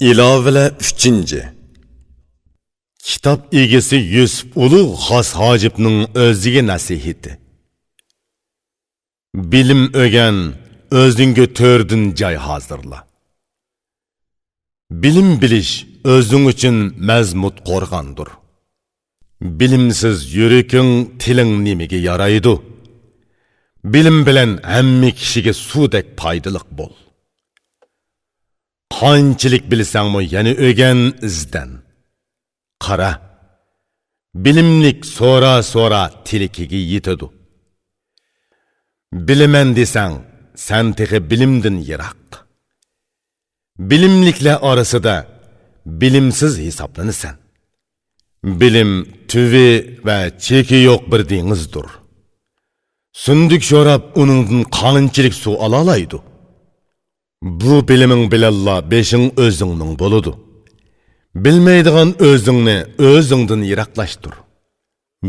İlovalar 3. Kitap egesi Yusuf Ulug' Xos Hojibning o'ziga nasihati. Bilim o'gan, o'zingga to'rdin joy hozirla. Bilim bilish o'zing uchun mazmut qo'rg'ondir. Bilimsiz yuriking tiling nimaga yaraydi? Bilim bilan hamma kishiga suvdek foydaliq bo'l. Qanchalik bilsangmi yana o'gan izdan. Qara, bilimlik so'ra tilikiga yetadi. Bilaman desang, sen tehi bilimdin yiroq. Bilimliklar orasida bilimsiz hisoblanasan. Bilim tuvi va cheki yo'q bir dengizdir. Sundik sho'rab uningdan qanchalik suv olalaydi. Bu biliming bilalla beshing o'zingning bo'ladi. Bilmaydigan o'zingni o'zingdan yiroqlashtir.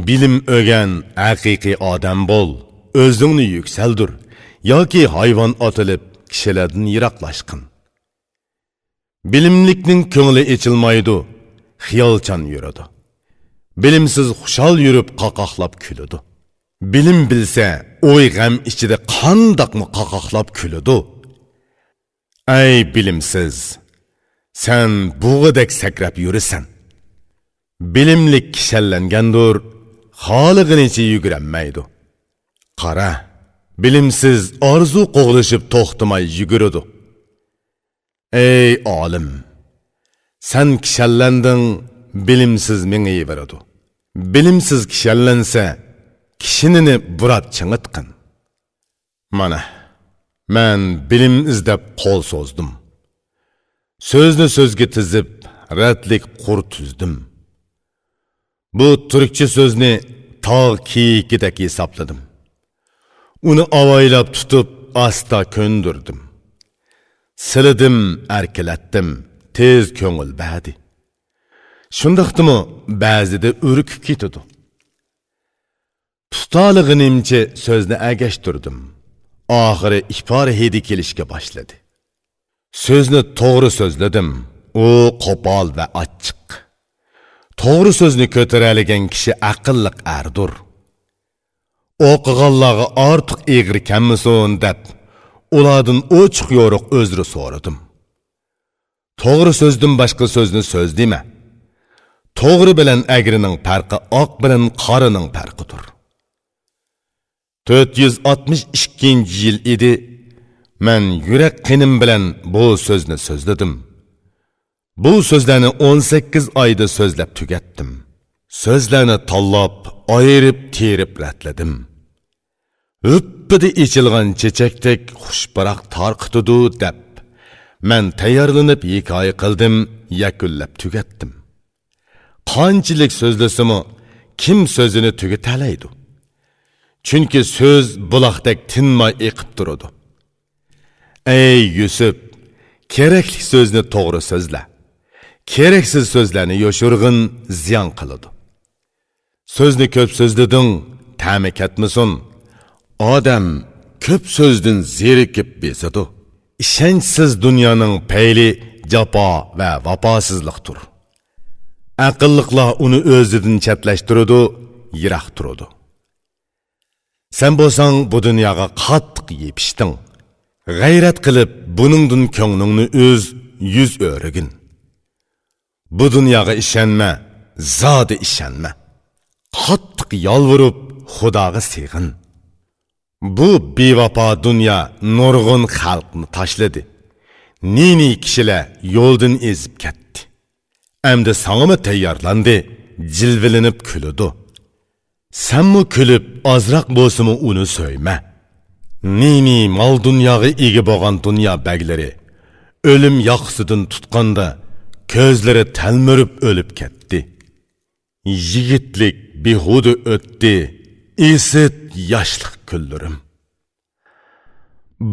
Bilim o'gan haqiqiy odam bo'l, o'zingni yuksaldir yoki hayvon otilib kishilardan yiroqlashqin. Bilimlikning ko'ngli echilmaydi, xiyolchan yuradi. Bilimsiz xushal yurib qaqoqlab kuladi. Bilim bilsa, o'y g'am ichida qandoqmi qaqoqlab kuladi. Ey bilimsiz, sen buğudek sakrab yurasan. Bilimlik kishallangandir, xolig'inicha yuguranmaydi. Qara, bilimsiz orzu qo'g'lishib to'xtamay yuguradi. Ey olim, sen kishallanding, bilimsiz mengayveradi. Bilimsiz kishallansa, kishinini burab chingitqin. Mana, men bilim izlab qo'l so'zdim. So'zni so'zga tizib, ratlik qur tuzdim. Bu turkcha so'zni tog' kiyikidek hisobladim. Uni avaylab tutib, asta ko'ndirdim. Silidim, erkilatdim, tez ko'ngil badi. Shundaqdimi, ba'zida urkib ketadi. Tutalig'inimcha so'zni agashtirdim. Oxiri ifora hidi kelishga boshladi. So'zni to'g'ri so'zladim. U qo'pol va ochiq. To'g'ri so'zni ko'taradigan kishi aqlliq ardur. O'qiganlarga ortiq egri kammisin deb, ulardan ochiq yo'riq o'zri so'radim. To'g'ri so'zdan boshqa so'zni so'z dema. To'g'ri bilan agrining farqi oq bilan qorining farqidir. 462-yil edi, men yurak qinim bilan bu so'zni so'zladim. Bu so'zlarni 18 oyda so'zlab tugatdim. So'zlarni tanlab, ayirib, terib ratladim. O'ppida ichilgan chechakdek xushbaroq tarqitidi deb, men tayyorlanib hikoya qildim, yakunlab tugatdim. Qanchalik so'zlasimi, kim so'zini tugatalaydi? Chunki so'z buloqdek tinmay eqib turadi. Ey Yusuf, kerakli so'zni to'g'ri so'zla. Keraksiz so'zlarni yoshurg'in ziyon qiladi. So'zni ko'p so'zlading, ta'mi ketmasin. Odam ko'p so'zdan zerikib bezadi. Ishonchsiz dunyoning payli jafo va vafosizlikdir. Aqlliqlar uni o'zidan chatlashtiradi, yiroq turadi. Sen bo'lsang bu dunyoga qattiq yepishding. G'ayrat qilib, buningdan ko'nglingni yuz o'rigin. Bu dunyoga ishonma, zodi ishonma. Qattiq yolvurib, Xudoga sig'in. Bu bevafo dunyo nurg'un xalqni tashladi. Nini kishilar yo'ldan ezib ketdi. Endi sangimi tayyorlandi, jilvilinib kuladi. Senmi kulib, azroq bo'lsimi uni so'yma. Nini mal dunyoga ega bo'lgan dunyo baglari o'lim yoqsidan tutqanda ko'zlari talmirib o'lib ketdi. Yigitlik behuda o'tdi, esit yoshlik kunlarim.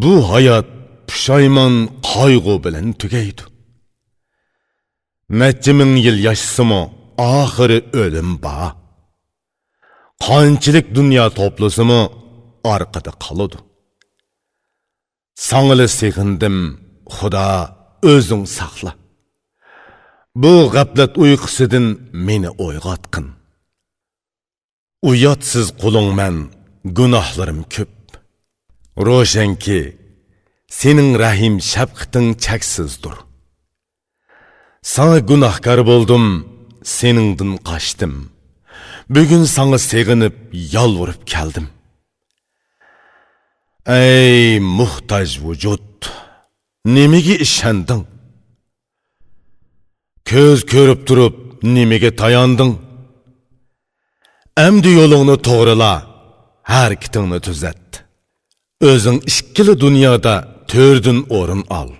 Bu hayot pushaymon qayg'u bilan tugaydi. Necha ming yil yashasimi, oxiri o'lim bor. Qanchalik dunyo toplasimi, orqada qoladi. Sangli sig'indim, Xudo o'zing saqla. Bu g'aflat uyqusidan meni o'yg'otqin. Uyatsiz qulingman, gunohlarim ko'p. Ro'shanki, sening rahim shafqating cheksizdir. Sana gunohkor bo'ldim, seningdan qochdim. Bugun sana seg'inib, yolvorib keldim. Ey muhtoj vujud, nimaga ishonding? Ko'z ko'rib turib, nimaga tayanding? Amdi yo'lingni to'g'rila, harakatingni tuzat. O'zing ikkili dunyoda to'rdin o'rin ol.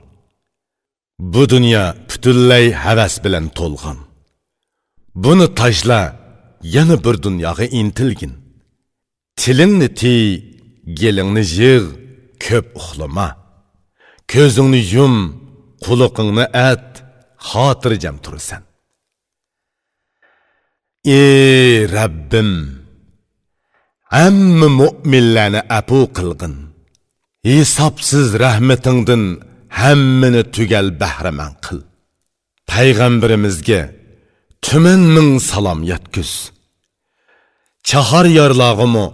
Bu dunyo butunlay havas bilan to'lgan. Buni tashla, yana bir dunyoga intilgin. Tilingni tiy, gelingni yig', ko'p uxlama. Ko'zingni yum, quloqingni at, xotirjam tursan. Ey Rabbim, hamma mu'minlarni afu qilgin. Hisobsiz rahmatingdan hammani tugal bahraman qil. Payg'ambarimizga tuman ming salom yetkuz. Chahar yorlog'imi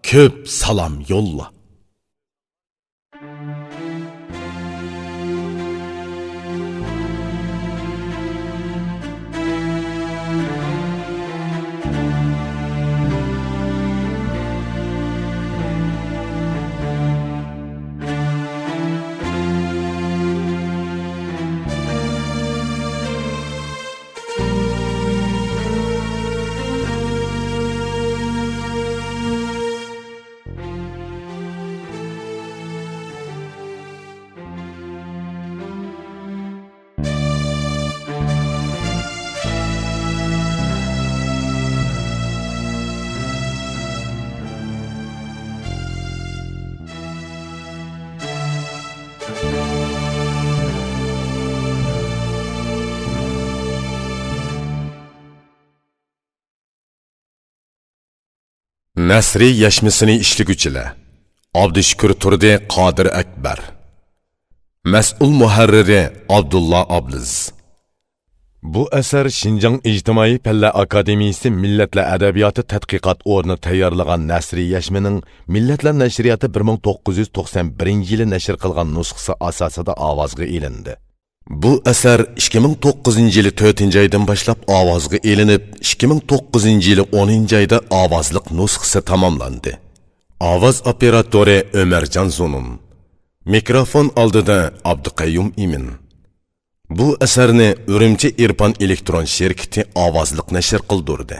ko'p salom yo'lla. Nasri yashmisini ishliguvchilar Abdushukur Turdi Qodir Akbar, mas'ul muharriri Abdullah Abliz. Bu asar Şinjan İctimai Fanlar Akademiyasi Millatlar Adabiyoti tadqiqot o'rni tayyorlagan Nasri yashmining Millatlar nashriyati 1991-yili nashr qilgan nusxasi asosida ovozga ilindi. Bu asar 2009-yili 4-oydan boshlab ovozga elinib, 2009-yili 10-oyda ovozliq nusxasi tamomlandi. Ovoz operatori Ömercan Zonun. Mikrofon oldida Abduqayyum Imin. Bu asarni Urumchi Irfon elektron shirkati ovozliq nashr qildirdi.